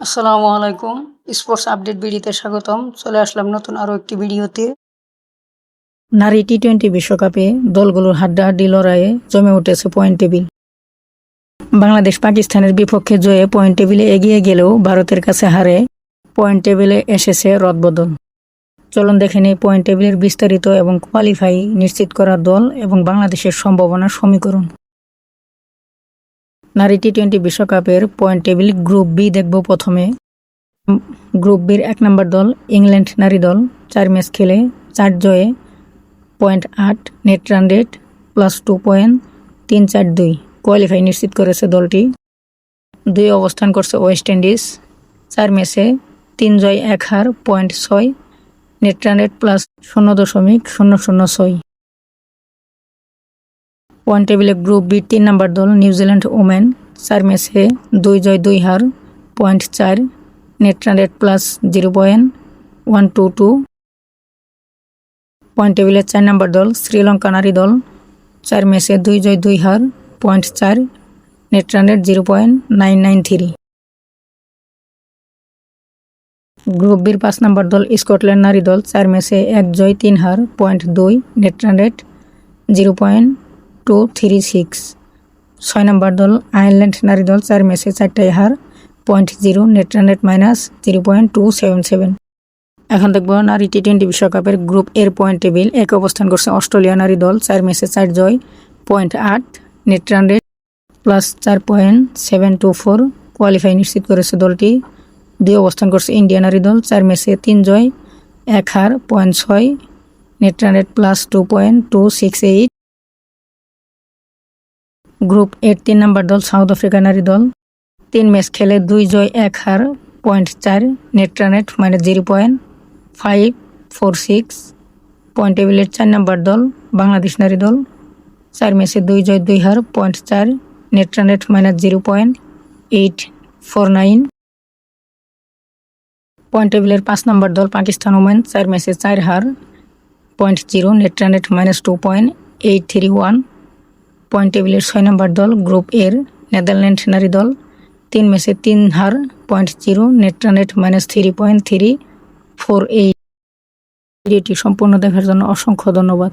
আসসালামু আলাইকুম। Sports update ভিডিওতে স্বাগতম। চলে আসলাম নতুন আরও একটি ভিডিওতে। নারী টি-20 বিশ্বকাপে দলগুলোর হাড্ডাহাড্ডি লড়াইয়ে জমে উঠেছে পয়েন্ট টেবিল। বাংলাদেশ পাকিস্তানের বিপক্ষে জয়ে পয়েন্ট টেবিলে এগিয়ে গেলেও ভারতের কাছে হারে পয়েন্ট টেবিলে এসেছে রদবদল। চলুন দেখে নিই পয়েন্ট টেবিলের বিস্তারিত এবং কোয়ালিফাই নিশ্চিত করা দল এবং বাংলাদেশের সম্ভাবনার সমীকরণ। নারী টি-20 বিশ্বকাপের পয়েন্ট টেবিল গ্রুপ বি দেখব প্রথমে। গ্রুপ বির 1 নম্বর দল ইংল্যান্ড নারী দল 4 ম্যাচ খেলে 4 জয়ে .8 নেট রান রেট +2.342 কোয়ালিফাই নিশ্চিত করেছে দলটি। 2 অবস্থান করছে ওয়েস্ট ইন্ডিজ 4 ম্যাচে 3 জয় 1 হার .6 নেট রান রেট +0.006। পয়েন্ট টেবিলে গ্রুপ বির 3 নম্বর দল নিউজিল্যান্ড ওমেন 4 ম্যাচে 2 জয় 2 হার .4 নেট রান রেট +0.122। পয়েন্ট টেবিলের 4 নম্বর দল শ্রীলঙ্কা নারী দল 4 ম্যাচে 2 জয় 2 হার .4 নেট রান রেট 0.993। গ্রুপ বির 5 নম্বর দল স্কটল্যান্ড নারী দল 4 ম্যাচে 1 জয় 3 হার .2 নেট রান রেট 0.236। 6 নম্বর দল আয়ারল্যান্ড নারী দল 4 ম্যাচে 4টাই হার .0 নেট রান রেট -0.277। এখন দেখব নারী টি-20 বিশ্বকাপের গ্রুপ এর পয়েন্ট টেবিল। 1 অবস্থান করছে অস্ট্রেলিয়া নারী দল 4 ম্যাচে 4 জয় .8 নেট রান রেট +4.724 কোয়ালিফাই নিশ্চিত করেছে দলটি। 2 অবস্থান করছে ইন্ডিয়া নারী দল 4 ম্যাচে 3 জয় 1 হার .6 নেট রান রেট +2.268। গ্রুপ এর 3 নম্বর দল সাউথ আফ্রিকা নারী দল 3 ম্যাচ খেলে 2 জয় 1 হার .4 নেট রান রেট -0.546। পয়েন্ট টেবিলের 4 নম্বর দল বাংলাদেশ নারী দল 4 ম্যাচে 2 জয় 2 হার .4 নেট রান রেট -0.849। পয়েন্ট টেবিলের 5 নম্বর দল পাকিস্তান ওমেন 4 ম্যাচে 4 হার .0 নেট রান রেট -2.831। পয়েন্ট টেবিলের 6 নম্বর দল গ্রুপ এর নেদারল্যান্ড নারী দল 3 ম্যাচে 3 হার .0 নেট রান রেট -3.348। ভিডিওটি সম্পূর্ণ দেখার জন্য অসংখ্য ধন্যবাদ।